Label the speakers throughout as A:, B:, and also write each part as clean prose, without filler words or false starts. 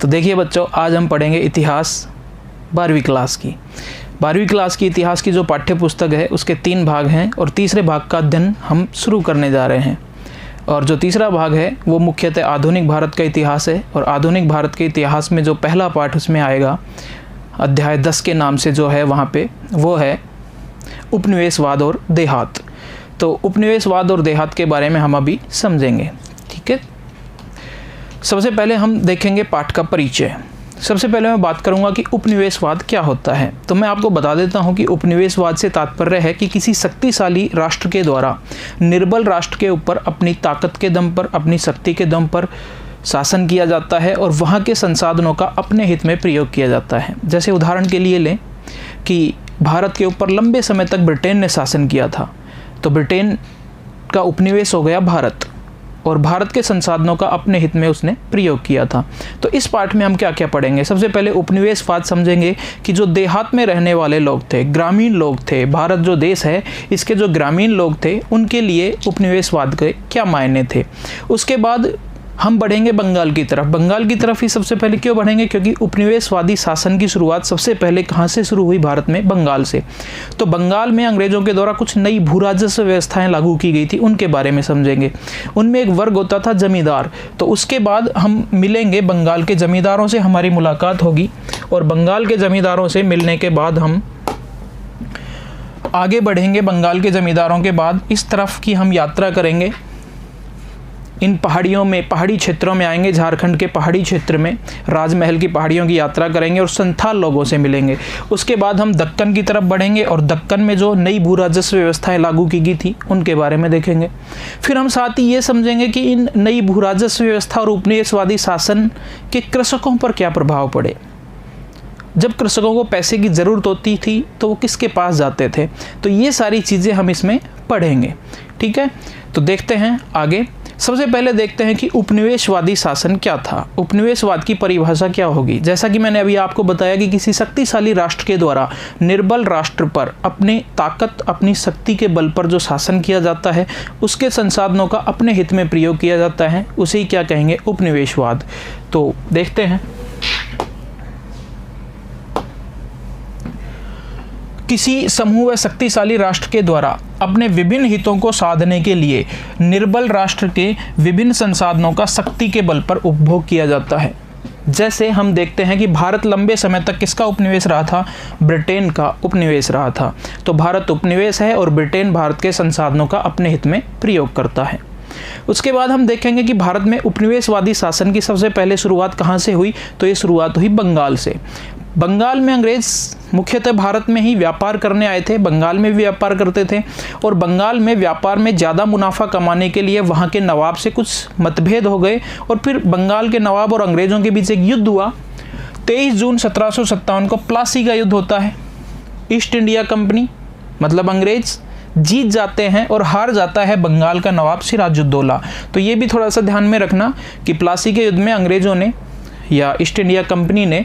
A: तो देखिए बच्चों, आज हम पढ़ेंगे इतिहास 12वीं क्लास की। 12वीं क्लास की इतिहास की जो पाठ्य पुस्तक है उसके 3 भाग हैं और तीसरे भाग का अध्ययन हम शुरू करने जा रहे हैं। और जो तीसरा भाग है वो मुख्यतः आधुनिक भारत का इतिहास है। और आधुनिक भारत के इतिहास में जो पहला पाठ उसमें आएगा अध्याय 10 के नाम से जो है वहाँ पे, वो है उपनिवेशवाद और देहात। तो उपनिवेशवाद और देहात के बारे में हम अभी समझेंगे, ठीक है। सबसे पहले हम देखेंगे पाठ का परिचय। सबसे पहले मैं बात करूंगा कि उपनिवेशवाद क्या होता है। तो मैं आपको बता देता हूं कि उपनिवेशवाद से तात्पर्य है कि किसी शक्तिशाली राष्ट्र के द्वारा निर्बल राष्ट्र के ऊपर अपनी ताकत के दम पर, अपनी शक्ति के दम पर शासन किया जाता है और वहां के संसाधनों का अपने हित में प्रयोग किया जाता है। जैसे उदाहरण के लिए लें कि भारत के ऊपर लंबे समय तक ब्रिटेन ने शासन किया था, तो ब्रिटेन का उपनिवेश हो गया भारत और भारत के संसाधनों का अपने हित में उसने प्रयोग किया था। तो इस पाठ में हम क्या क्या पढ़ेंगे। सबसे पहले उपनिवेशवाद समझेंगे कि जो देहात में रहने वाले लोग थे, ग्रामीण लोग थे, भारत जो देश है इसके जो ग्रामीण लोग थे उनके लिए उपनिवेशवाद के क्या मायने थे। उसके बाद हम बढ़ेंगे बंगाल की तरफ। बंगाल की तरफ ही सबसे पहले क्यों बढ़ेंगे, क्योंकि उपनिवेशवादी शासन की शुरुआत सबसे पहले कहाँ से शुरू हुई, भारत में, बंगाल से। तो बंगाल में अंग्रेजों के द्वारा कुछ नई भूराजस्व व्यवस्थाएं लागू की गई थी, उनके बारे में समझेंगे। उनमें एक वर्ग होता था जमींदार। तो उसके बाद हम मिलेंगे बंगाल के जमींदारों से, हमारी मुलाकात होगी और बंगाल के जमींदारों से मिलने के बाद हम आगे बढ़ेंगे। बंगाल के जमींदारों के बाद इस तरफ की हम यात्रा करेंगे, इन पहाड़ियों में, पहाड़ी क्षेत्रों में आएंगे। झारखंड के पहाड़ी क्षेत्र में राजमहल की पहाड़ियों की यात्रा करेंगे और संथाल लोगों से मिलेंगे। उसके बाद हम दक्कन की तरफ बढ़ेंगे और दक्कन में जो नई भूराजस्व व्यवस्थाएं लागू की गई थी उनके बारे में देखेंगे। फिर हम साथ ही ये समझेंगे कि इन नई भूराजस्व व्यवस्था और उपनिवेशवादी शासन के कृषकों पर क्या प्रभाव पड़े। जब कृषकों को पैसे की ज़रूरत होती थी तो वो किसके पास जाते थे। तो ये सारी चीज़ें हम इसमें पढ़ेंगे, ठीक है। तो देखते हैं आगे। सबसे पहले देखते हैं कि उपनिवेशवादी शासन क्या था, उपनिवेशवाद की परिभाषा क्या होगी। जैसा कि मैंने अभी आपको बताया कि किसी शक्तिशाली राष्ट्र के द्वारा निर्बल राष्ट्र पर अपनी ताकत, अपनी शक्ति के बल पर जो शासन किया जाता है, उसके संसाधनों का अपने हित में प्रयोग किया जाता है, उसे ही क्या कहेंगे, उपनिवेशवाद। तो देखते हैं। किसी समूह व शक्तिशाली राष्ट्र के द्वारा अपने विभिन्न हितों को साधने के लिए निर्बल राष्ट्र के विभिन्न संसाधनों का शक्ति के बल पर उपभोग किया जाता है। जैसे हम देखते हैं कि भारत लंबे समय तक किसका उपनिवेश रहा था, ब्रिटेन का उपनिवेश रहा था। तो भारत उपनिवेश है और ब्रिटेन भारत के संसाधनों का अपने हित में प्रयोग करता है। उसके बाद हम देखेंगे कि भारत में उपनिवेशवादी शासन की सबसे पहले शुरुआत कहाँ से हुई। तो ये शुरुआत हुई बंगाल से। बंगाल में अंग्रेज मुख्यतः भारत में ही व्यापार करने आए थे, बंगाल में भी व्यापार करते थे और बंगाल में व्यापार में ज़्यादा मुनाफा कमाने के लिए वहाँ के नवाब से कुछ मतभेद हो गए और फिर बंगाल के नवाब और अंग्रेज़ों के बीच एक युद्ध हुआ। 23 जून 1757 को प्लासी का युद्ध होता है। ईस्ट इंडिया कंपनी मतलब अंग्रेज जीत जाते हैं और हार जाता है बंगाल का नवाब सिराजुद्दौला। तो ये भी थोड़ा सा ध्यान में रखना कि प्लासी के युद्ध में अंग्रेज़ों ने या ईस्ट इंडिया कंपनी ने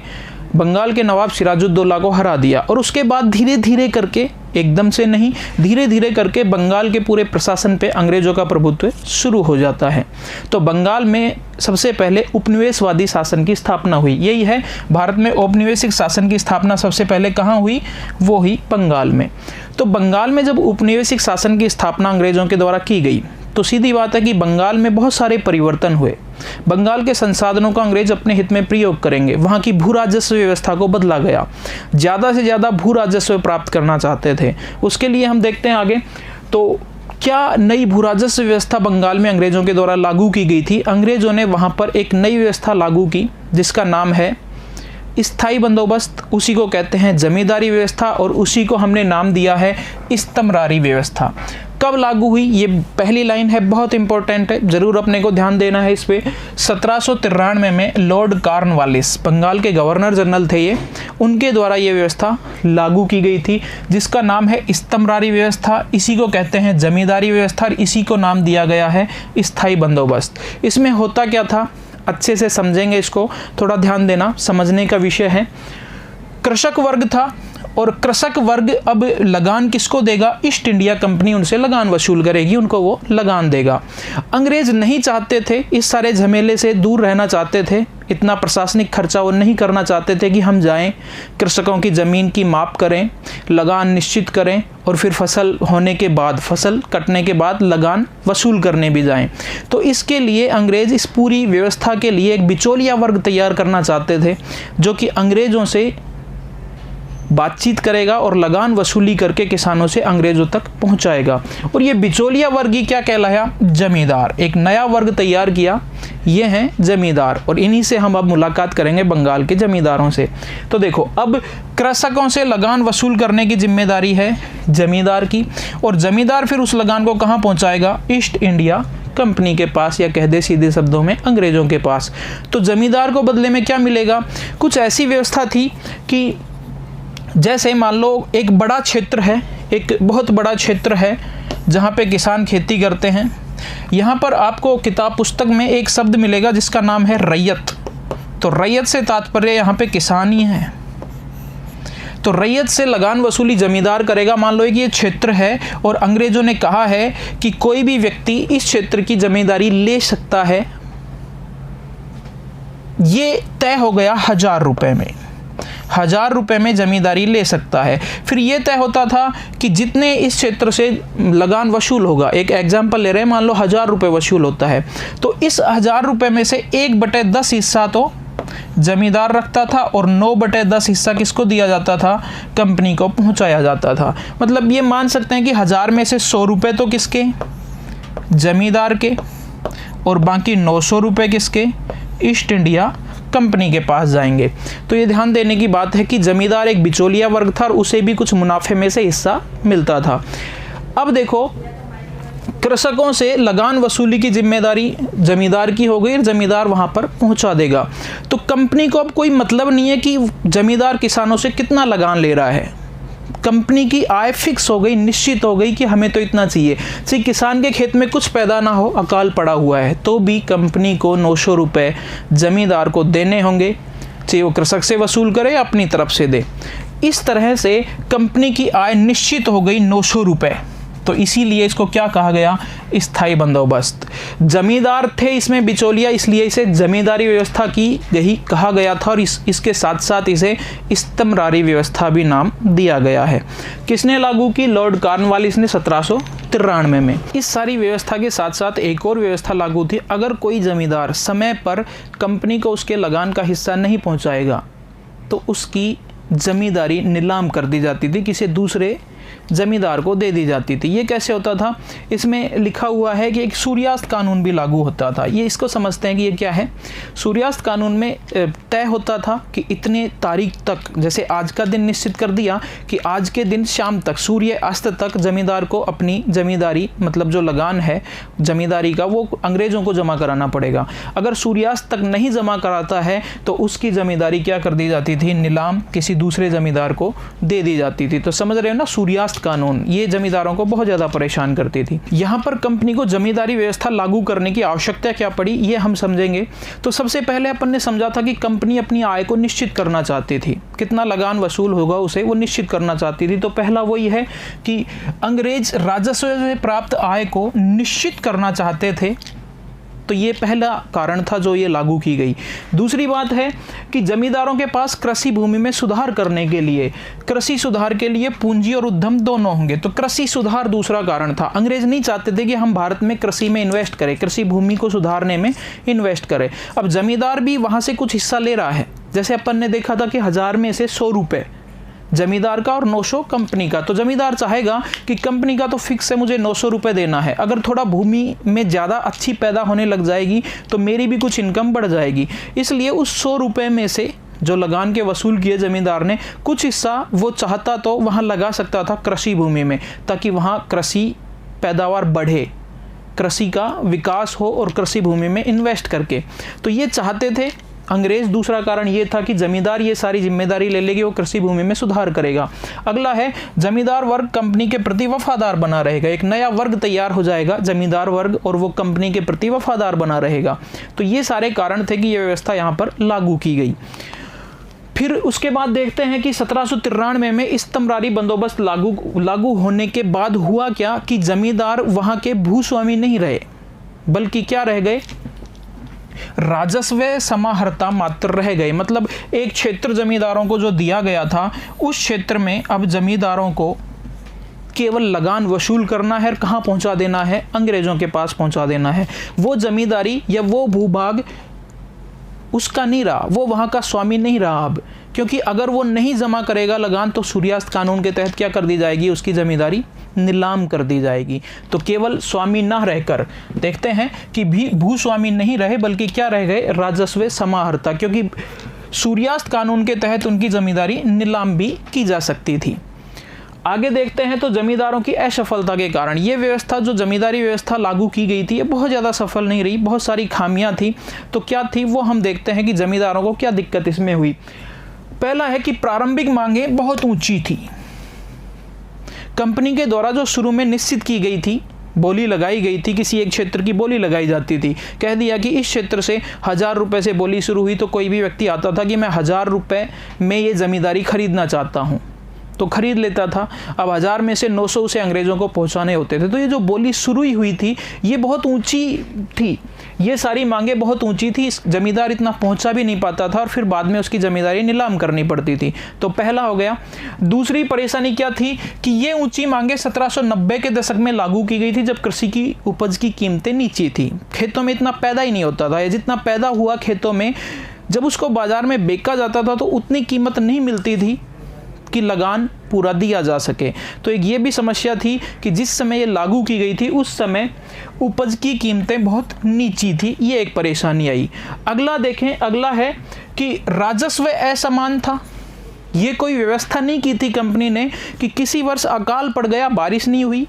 A: बंगाल के नवाब सिराजुद्दौला को हरा दिया। और उसके बाद धीरे धीरे करके, एकदम से नहीं, धीरे धीरे करके बंगाल के पूरे प्रशासन पे अंग्रेजों का प्रभुत्व शुरू हो जाता है। तो बंगाल में सबसे पहले उपनिवेशवादी शासन की स्थापना हुई। यही है, भारत में औपनिवेशिक शासन की स्थापना सबसे पहले कहाँ हुई, वो हुई बंगाल में। तो बंगाल में जब उपनिवेशिक शासन की स्थापना अंग्रेजों के द्वारा की गई तो सीधी बात है कि बंगाल में बहुत सारे परिवर्तन हुए। बंगाल के संसाधनों का अंग्रेज अपने हित में प्रयोग करेंगे। वहाँ की भू राजस्व व्यवस्था को बदला गया, ज़्यादा से ज़्यादा भू राजस्व प्राप्त करना चाहते थे। उसके लिए हम देखते हैं आगे। तो क्या नई भू राजस्व व्यवस्था बंगाल में अंग्रेजों के द्वारा लागू की गई थी। अंग्रेजों ने वहाँ पर एक नई व्यवस्था लागू की जिसका नाम है स्थायी बंदोबस्त। उसी को कहते हैं जमींदारी व्यवस्था और उसी को हमने नाम दिया है इस्तमरारी व्यवस्था। कब लागू हुई, ये पहली लाइन है, बहुत इंपॉर्टेंट है, जरूर अपने को ध्यान देना है इस पे। 1793 में लॉर्ड कॉर्नवालिस, बंगाल के गवर्नर जनरल थे ये, उनके द्वारा ये व्यवस्था लागू की गई थी जिसका नाम है इस्तमरारी व्यवस्था। इसी को कहते हैं जमींदारी व्यवस्था और इसी को नाम दिया गया है स्थायी बंदोबस्त। इसमें होता क्या था, अच्छे से समझेंगे इसको, थोड़ा ध्यान देना, समझने का विषय है। कृषक वर्ग था और कृषक वर्ग अब लगान किसको देगा? ईस्ट इंडिया कंपनी उनसे लगान वसूल करेगी, उनको वो लगान देगा। अंग्रेज नहीं चाहते थे, इस सारे झमेले से दूर रहना चाहते थे, इतना प्रशासनिक खर्चा वो नहीं करना चाहते थे कि हम जाएं कृषकों की ज़मीन की माप करें, लगान निश्चित करें और फिर फसल होने के बाद, फसल कटने के बाद लगान वसूल करने भी जाएं। तो इसके लिए अंग्रेज इस पूरी व्यवस्था के लिए एक बिचौलिया वर्ग तैयार करना चाहते थे, जो कि अंग्रेज़ों से बातचीत करेगा और लगान वसूली करके किसानों से अंग्रेजों तक पहुंचाएगा। और ये बिचौलिया वर्ग ही क्या कहलाया? जमींदार। एक नया वर्ग तैयार किया, ये हैं जमींदार, और इन्हीं से हम अब मुलाकात करेंगे बंगाल के जमींदारों से। तो देखो, अब कृषकों से लगान वसूल करने की जिम्मेदारी है जमींदार की, और जमींदार फिर उस लगान को कहाँ पहुँचाएगा? ईस्ट इंडिया कंपनी के पास, या कह दे सीधे शब्दों में अंग्रेजों के पास। तो जमींदार को बदले में क्या मिलेगा? कुछ ऐसी व्यवस्था थी कि जैसे मान लो एक बड़ा क्षेत्र है, एक बहुत बड़ा क्षेत्र है जहाँ पे किसान खेती करते हैं। यहाँ पर आपको किताब पुस्तक में एक शब्द मिलेगा जिसका नाम है रैयत। तो रैयत से तात्पर्य यहाँ पे किसान ही है। तो रैयत से लगान वसूली जमींदार करेगा। मान लो कि ये क्षेत्र है और अंग्रेजों ने कहा है कि कोई भी व्यक्ति इस क्षेत्र की जमींदारी ले सकता है। ये तय हो गया 1000 रुपये में, 1000 रुपये में जमींदारी ले सकता है। फिर ये तय होता था कि जितने इस क्षेत्र से लगान वसूल होगा, एक एग्जाम्पल ले रहे हैं, मान लो 1000 रुपये वसूल होता है, तो इस 1000 रुपये में से 1/10 हिस्सा तो जमींदार रखता था और 9/10 हिस्सा किसको दिया जाता था? कंपनी को पहुंचाया जाता था। मतलब ये मान सकते हैं कि 1000 में से 100 रुपये तो किसके? जमींदार के, और बाकी 900 रुपये किसके? ईस्ट इंडिया कंपनी के पास जाएंगे। तो ये ध्यान देने की बात है कि जमींदार एक बिचौलिया वर्ग था और उसे भी कुछ मुनाफे में से हिस्सा मिलता था। अब देखो, कृषकों से लगान वसूली की जिम्मेदारी जमींदार की हो गई, जमींदार वहां पर पहुंचा देगा। तो कंपनी को अब कोई मतलब नहीं है कि जमींदार किसानों से कितना लगान ले रहा है। कंपनी की आय फिक्स हो गई, निश्चित हो गई कि हमें तो इतना चाहिए। चाहे किसान के खेत में कुछ पैदा ना हो, अकाल पड़ा हुआ है, तो भी कंपनी को 900 रुपये जमींदार को देने होंगे, चाहे वो कृषक से वसूल करे या अपनी तरफ से दे। इस तरह से कंपनी की आय निश्चित हो गई 900 रुपये। तो इसीलिए इसको क्या कहा गया? स्थायी बंदोबस्त। जमींदार थे इसमें बिचौलिया, इसलिए इसे जमींदारी व्यवस्था की गई कहा गया था, और इसके साथ साथ इसे इस्तमरारी व्यवस्था भी नाम दिया गया है। किसने लागू की? लॉर्ड कॉर्नवालिस ने 1793 में। इस सारी व्यवस्था के साथ साथ एक और व्यवस्था लागू थी। अगर कोई जमींदार समय पर कंपनी को उसके लगान का हिस्सा नहीं पहुंचाएगा तो उसकी जमींदारी नीलाम कर दी जाती थी, किसी दूसरे जमींदार को दे दी जाती थी। ये कैसे होता था? इसमें लिखा हुआ है कि एक सूर्यास्त कानून भी लागू होता था। ये इसको समझते हैं कि ये क्या है। सूर्यास्त कानून में तय होता था कि इतने तारीख तक, जैसे आज का दिन निश्चित कर दिया कि आज के दिन शाम तक, सूर्य अस्त तक जमींदार को अपनी जमींदारी, मतलब जो लगान है जमींदारी का, वो अंग्रेजों को जमा कराना पड़ेगा। अगर सूर्यास्त तक नहीं जमा कराता है तो उसकी जमींदारी क्या कर दी जाती थी? नीलाम किसी दूसरे जमींदार को दे दी जाती थी। तो समझ रहे हो ना, सूर्यास्त कानून ये जमींदारों को बहुत ज्यादा परेशान करती थी। यहां पर कंपनी को जमींदारी व्यवस्था लागू करने की आवश्यकता क्या पड़ी, ये हम समझेंगे। तो सबसे पहले अपन ने समझा था कि कंपनी अपनी आय को निश्चित करना चाहती थी, कितना लगान वसूल होगा उसे वो निश्चित करना चाहती थी। तो पहला वही है कि अंग्रेज राजस्व से प्राप्त आय को निश्चित करना चाहते थे। तो ये पहला कारण था जो ये लागू की गई। दूसरी बात है कि जमींदारों के पास कृषि भूमि में सुधार करने के लिए, कृषि सुधार के लिए पूंजी और उद्यम दोनों होंगे। तो कृषि सुधार दूसरा कारण था। अंग्रेज नहीं चाहते थे कि हम भारत में कृषि में इन्वेस्ट करें, कृषि भूमि को सुधारने में इन्वेस्ट करें। अब जमींदार भी वहां से कुछ हिस्सा ले रहा है। जैसे अपन ने देखा था कि 1000 में से 100 रुपये जमींदार का और 900 कंपनी का। तो जमींदार चाहेगा कि कंपनी का तो फिक्स है, मुझे 900 रुपये देना है। अगर थोड़ा भूमि में ज़्यादा अच्छी पैदा होने लग जाएगी तो मेरी भी कुछ इनकम बढ़ जाएगी। इसलिए उस 100 रुपये में से जो लगान के वसूल किए जमींदार ने, कुछ हिस्सा वो चाहता तो वहाँ लगा सकता था कृषि भूमि में, ताकि वहाँ कृषि पैदावार बढ़े, कृषि का विकास हो और कृषि भूमि में इन्वेस्ट करके। तो ये चाहते थे अंग्रेज। दूसरा कारण ये था कि जमींदार ये सारी जिम्मेदारी ले लेगी, वो कृषि भूमि में सुधार करेगा। अगला है जमींदार वर्ग कंपनी के प्रति वफादार बना रहेगा। एक नया वर्ग तैयार हो जाएगा जमींदार वर्ग, और वो कंपनी के प्रति वफादार बना रहेगा। तो ये सारे कारण थे कि यह व्यवस्था यहाँ पर लागू की गई। फिर उसके बाद देखते हैं कि 1793 में इस्तमरारी बंदोबस्त लागू होने के बाद हुआ क्या कि जमींदार वहां के भूस्वामी नहीं रहे, बल्कि क्या रह गए, राजस्व समाहर्ता मात्र रह गए। मतलब एक क्षेत्र जमींदारों को जो दिया गया था, उस क्षेत्र में अब जमींदारों को केवल लगान वसूल करना है, कहाँ पहुंचा देना है, अंग्रेजों के पास पहुंचा देना है। वो जमींदारी या वो भूभाग उसका नहीं रहा, वो वहाँ का स्वामी नहीं रहा अब, क्योंकि अगर वो नहीं जमा करेगा लगान तो सूर्यास्त कानून के तहत क्या कर दी जाएगी, उसकी जमींदारी नीलाम कर दी जाएगी। तो केवल स्वामी ना रहकर देखते हैं कि भी भूस्वामी नहीं रहे, बल्कि क्या रह गए, राजस्व समाहर्ता, क्योंकि सूर्यास्त कानून के तहत उनकी जमींदारी नीलाम भी की जा सकती थी। आगे देखते हैं तो जमींदारों की असफलता के कारण ये व्यवस्था, जो जमींदारी व्यवस्था लागू की गई थी, ये बहुत ज़्यादा सफल नहीं रही, बहुत सारी खामियां थी। तो क्या थी वो हम देखते हैं कि जमींदारों को क्या दिक्कत इसमें हुई। पहला है कि प्रारंभिक मांगें बहुत ऊंची थी। कंपनी के द्वारा जो शुरू में निश्चित की गई थी, बोली लगाई गई थी, किसी एक क्षेत्र की बोली लगाई जाती थी, कह दिया कि इस क्षेत्र से 1000 रुपये से बोली शुरू हुई, तो कोई भी व्यक्ति आता था कि मैं 1000 रुपये में ये जमींदारी खरीदना चाहता हूँ, तो खरीद लेता था। अब 1000 में से 900 उसे अंग्रेज़ों को पहुंचाने होते थे। तो ये जो बोली शुरू ही हुई थी ये बहुत ऊंची थी, ये सारी मांगें बहुत ऊंची थी, जमींदार इतना पहुंचा भी नहीं पाता था और फिर बाद में उसकी जमींदारी नीलाम करनी पड़ती थी। तो पहला हो गया। दूसरी परेशानी क्या थी कि ये ऊंची मांगें 1790 के दशक में लागू की गई थी, जब कृषि की उपज की कीमतें नीची थी, खेतों में इतना पैदा ही नहीं होता था, या जितना पैदा हुआ खेतों में जब उसको बाजार में बेचा जाता था तो उतनी कीमत नहीं मिलती थी कि लगान पूरा दिया जा सके। तो एक ये भी समस्या थी कि जिस समय ये लागू की गई थी उस समय उपज की कीमतें बहुत नीची थी, ये एक परेशानी आई। अगला देखें, अगला है कि राजस्व असमान था। ये कोई व्यवस्था नहीं की थी कंपनी ने कि किसी वर्ष अकाल पड़ गया, बारिश नहीं हुई,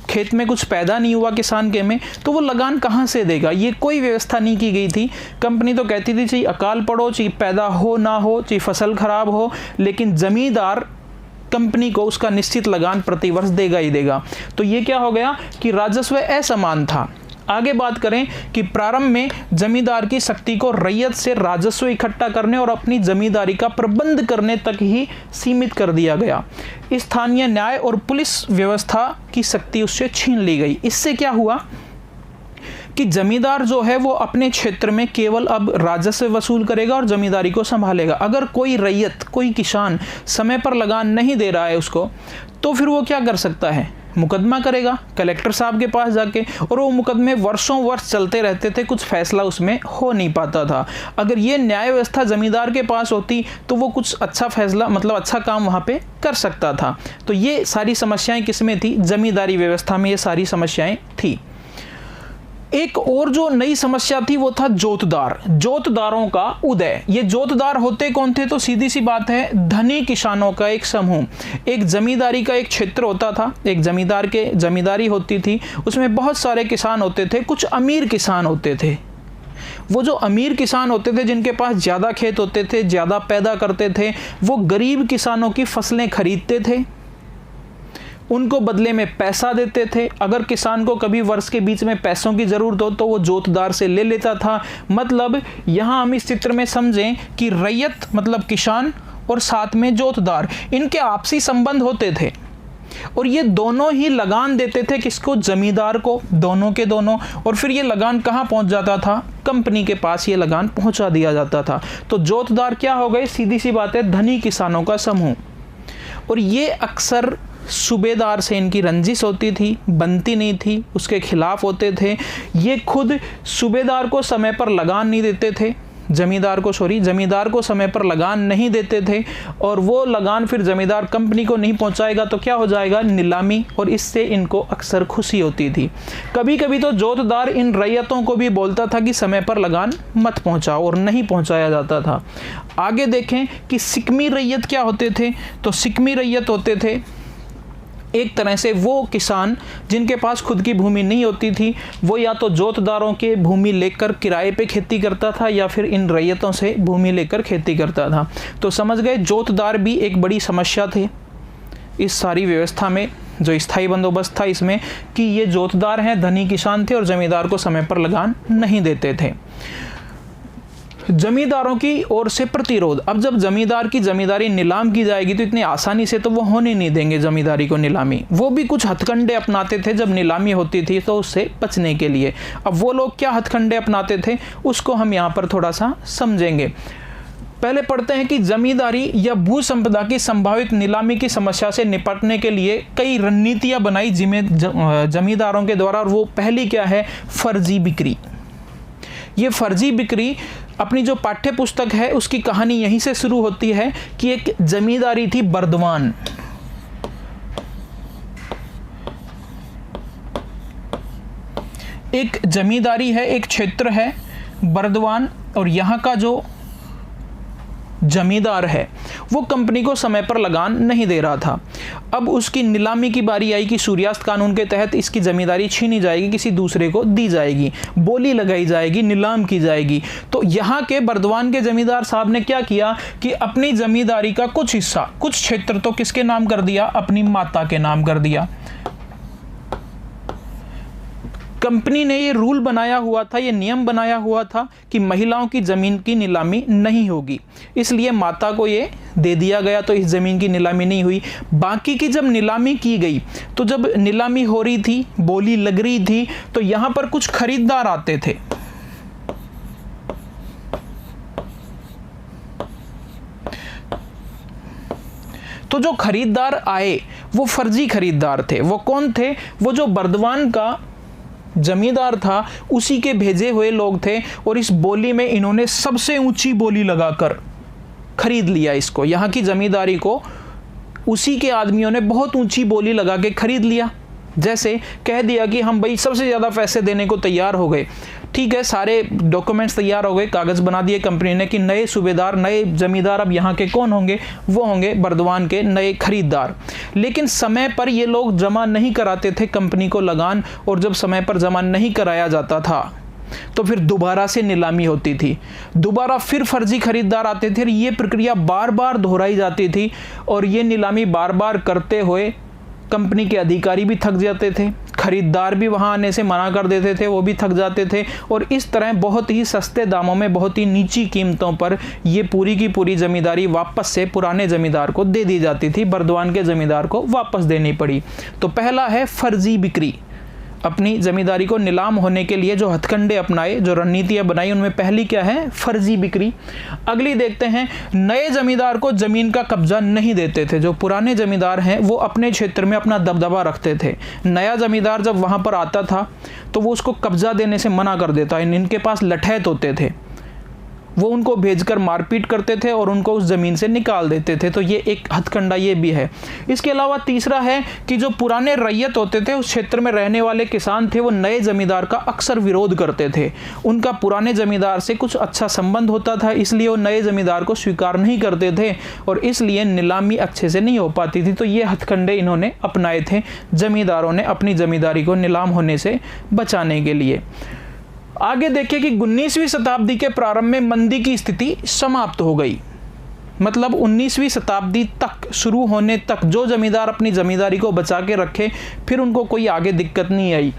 A: खेत में कुछ पैदा नहीं हुआ किसान के में, तो वो लगान कहाँ से देगा, ये कोई व्यवस्था नहीं की गई थी। कंपनी तो कहती थी चाहे अकाल पड़ो, चाहे पैदा हो ना हो, चाहे फसल खराब हो, लेकिन जमींदार कंपनी को उसका निश्चित लगान प्रतिवर्ष देगा ही देगा। तो ये क्या हो गया कि राजस्व असमान था। आगे बात करें कि प्रारंभ में जमींदार की शक्ति को रैयत से राजस्व इकट्ठा करने और अपनी जमींदारी का प्रबंध करने तक ही सीमित कर दिया गया। स्थानीय न्याय और पुलिस व्यवस्था की शक्ति उससे छीन ली गई। इससे क्या हुआ कि जमींदार जो है वो अपने क्षेत्र में केवल अब राजस्व वसूल करेगा और जमींदारी को संभालेगा। अगर कोई रैयत, कोई किसान समय पर लगान नहीं दे रहा है उसको, तो फिर वो क्या कर सकता है, मुकदमा करेगा कलेक्टर साहब के पास जाके, और वो मुकदमे वर्षों वर्ष चलते रहते थे, कुछ फैसला उसमें हो नहीं पाता था। अगर ये न्याय व्यवस्था जमींदार के पास होती तो वो कुछ अच्छा फैसला, मतलब अच्छा काम वहाँ पे कर सकता था। तो ये सारी समस्याएं किसमें थी, जमींदारी व्यवस्था में ये सारी समस्याएं थी। एक और जो नई समस्या थी वो था जोतदार, जोतदारों का उदय। ये जोतदार होते कौन थे, तो सीधी सी बात है, धनी किसानों का एक समूह। एक जमींदारी का एक क्षेत्र होता था, एक जमींदार के जमींदारी होती थी, उसमें बहुत सारे किसान होते थे। कुछ अमीर किसान होते थे, वो जो अमीर किसान होते थे जिनके पास ज़्यादा खेत होते थे, ज़्यादा पैदा करते थे, वो गरीब किसानों की फसलें खरीदते थे, उनको बदले में पैसा देते थे। अगर किसान को कभी वर्ष के बीच में पैसों की ज़रूरत हो तो वो जोतदार से ले लेता था। मतलब यहाँ हम इस चित्र में समझें कि रैयत मतलब किसान और साथ में जोतदार, इनके आपसी संबंध होते थे और ये दोनों ही लगान देते थे किसको, जमींदार को, दोनों के दोनों। और फिर ये लगान कहाँ पहुँच जाता था, कंपनी के पास ये लगान पहुँचा दिया जाता था। तो जोतदार क्या हो गए, सीधी सी बात है, धनी किसानों का समूह। और ये अक्सर सूबेदार से इनकी रंजिश होती थी, बनती नहीं थी, उसके खिलाफ होते थे। ये खुद सूबेदार को समय पर लगान नहीं देते थे, जमींदार को समय पर लगान नहीं देते थे, और वो लगान फिर जमींदार कंपनी को नहीं पहुंचाएगा तो क्या हो जाएगा, नीलामी, और इससे इनको अक्सर खुशी होती थी। कभी कभी तो जोतदार इन रैयतों को भी बोलता था कि समय पर लगान मत पहुंचाओ, और नहीं पहुंचाया जाता था। आगे देखें कि सिकमी रैयत क्या होते थे, तो सिकमी रैयत होते थे एक तरह से वो किसान जिनके पास खुद की भूमि नहीं होती थी, वो या तो जोतदारों के भूमि लेकर किराए पे खेती करता था या फिर इन रैयतों से भूमि लेकर खेती करता था। तो समझ गए, जोतदार भी एक बड़ी समस्या थे इस सारी व्यवस्था में, जो स्थायी बंदोबस्त था इसमें, कि ये जोतदार हैं, धनी किसान थे और जमींदार को समय पर लगान नहीं देते थे। जमींदारों की ओर से प्रतिरोध। अब जब जमींदार की जमींदारी नीलाम की जाएगी तो इतनी आसानी से तो वो होने नहीं देंगे जमींदारी को नीलामी। वो भी कुछ हथकंडे अपनाते थे जब नीलामी होती थी तो उससे बचने के लिए। अब वो लोग क्या हथकंडे अपनाते थे उसको हम यहाँ पर थोड़ा सा समझेंगे। पहले पढ़ते हैं कि जमींदारी या भू संपदा की संभावित नीलामी की समस्या से निपटने के लिए कई रणनीतियां बनाई जमींदारों के द्वारा। और वो पहली क्या है, फर्जी बिक्री। ये फर्जी बिक्री अपनी जो पाठ्य पुस्तक है उसकी कहानी यहीं से शुरू होती है कि एक जमींदारी थी बर्दवान। एक जमींदारी है, एक क्षेत्र है बर्दवान, और यहाँ का जो जमींदार है वो कंपनी को समय पर लगान नहीं दे रहा था। अब उसकी नीलामी की बारी आई कि सूर्यास्त कानून के तहत इसकी जमींदारी छीनी जाएगी, किसी दूसरे को दी जाएगी, बोली लगाई जाएगी, नीलाम की जाएगी। तो यहाँ के बर्दवान के जमींदार साहब ने क्या किया कि अपनी जमींदारी का कुछ हिस्सा, कुछ क्षेत्र तो किसके नाम कर दिया, अपनी माता के नाम कर दिया। कंपनी ने ये रूल बनाया हुआ था, ये नियम बनाया हुआ था कि महिलाओं की जमीन की नीलामी नहीं होगी, इसलिए माता को ये दे दिया गया, तो इस जमीन की नीलामी नहीं हुई। बाकी की जब नीलामी की गई तो जब नीलामी हो रही थी, बोली लग रही थी, तो यहां पर कुछ खरीदार आते थे। तो जो खरीदार आए वो फर्जी खरीदार थे। वो कौन थे, वो जो बर्दवान का जमींदार था उसी के भेजे हुए लोग थे, और इस बोली में इन्होंने सबसे ऊंची बोली लगाकर खरीद लिया इसको। यहाँ की जमींदारी को उसी के आदमियों ने बहुत ऊंची बोली लगा के खरीद लिया। जैसे कह दिया कि हम भाई सबसे ज़्यादा पैसे देने को तैयार हो गए। ठीक है, सारे डॉक्यूमेंट्स तैयार हो गए, कागज़ बना दिए कंपनी ने कि नए सूबेदार, नए जमींदार अब यहाँ के कौन होंगे, वो होंगे बर्दवान के नए खरीदार। लेकिन समय पर ये लोग जमा नहीं कराते थे कंपनी को लगान, और जब समय पर जमा नहीं कराया जाता था तो फिर दोबारा से नीलामी होती थी, दोबारा फिर फर्जी खरीदार आते थे। ये प्रक्रिया बार बार दोहराई जाती थी, और ये नीलामी बार बार करते हुए कंपनी के अधिकारी भी थक जाते थे, खरीदार भी वहां आने से मना कर देते थे, वो भी थक जाते थे, और इस तरह बहुत ही सस्ते दामों में, बहुत ही नीची कीमतों पर ये पूरी की पूरी जमींदारी वापस से पुराने जमींदार को दे दी जाती थी, बर्दवान के जमींदार को वापस देनी पड़ी। तो पहला है फर्जी बिक्री। अपनी जमींदारी को नीलाम होने के लिए जो हथकंडे अपनाए, जो रणनीतियां बनाई, उनमें पहली क्या है, फर्जी बिक्री। अगली देखते हैं, नए जमींदार को जमीन का कब्जा नहीं देते थे। जो पुराने जमींदार हैं वो अपने क्षेत्र में अपना दबदबा रखते थे। नया जमींदार जब वहां पर आता था तो वो उसको कब्जा देने से मना कर देता। इनके पास लठैत होते थे, वो उनको भेजकर मारपीट करते थे और उनको उस ज़मीन से निकाल देते थे। तो ये एक हथकंडा ये भी है। इसके अलावा तीसरा है कि जो पुराने रैयत होते थे, उस क्षेत्र में रहने वाले किसान थे, वो नए ज़मींदार का अक्सर विरोध करते थे। उनका पुराने ज़मींदार से कुछ अच्छा संबंध होता था, इसलिए वो नए ज़मींदार को स्वीकार नहीं करते थे, और इसलिए नीलामी अच्छे से नहीं हो पाती थी। तो ये हथकंडे इन्होंने अपनाए थे ज़मींदारों ने अपनी ज़मींदारी को नीलाम होने से बचाने के लिए। आगे देखिए कि 19वीं शताब्दी के प्रारंभ में मंदी की स्थिति समाप्त हो गई। मतलब 19वीं शताब्दी तक, शुरू होने तक जो जमींदार अपनी जमींदारी को बचा के रखे, फिर उनको कोई आगे दिक्कत नहीं आई,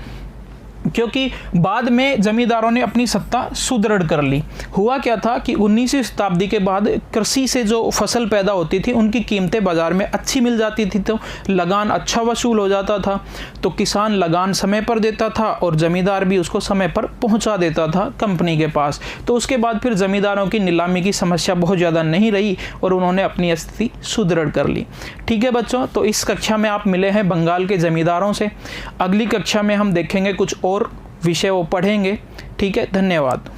A: क्योंकि बाद में जमींदारों ने अपनी सत्ता सुदृढ़ कर ली। हुआ क्या था कि 19वीं शताब्दी के बाद कृषि से जो फसल पैदा होती थी उनकी कीमतें बाजार में अच्छी मिल जाती थी, तो लगान अच्छा वसूल हो जाता था। तो किसान लगान समय पर देता था और जमींदार भी उसको समय पर पहुंचा देता था कंपनी के पास। तो उसके बाद फिर जमींदारों की नीलामी की समस्या बहुत ज़्यादा नहीं रही और उन्होंने अपनी स्थिति सुदृढ़ कर ली। ठीक है बच्चों, तो इस कक्षा में आप मिले हैं बंगाल के जमींदारों से। अगली कक्षा में हम देखेंगे कुछ और विषय वो पढ़ेंगे। ठीक है, धन्यवाद।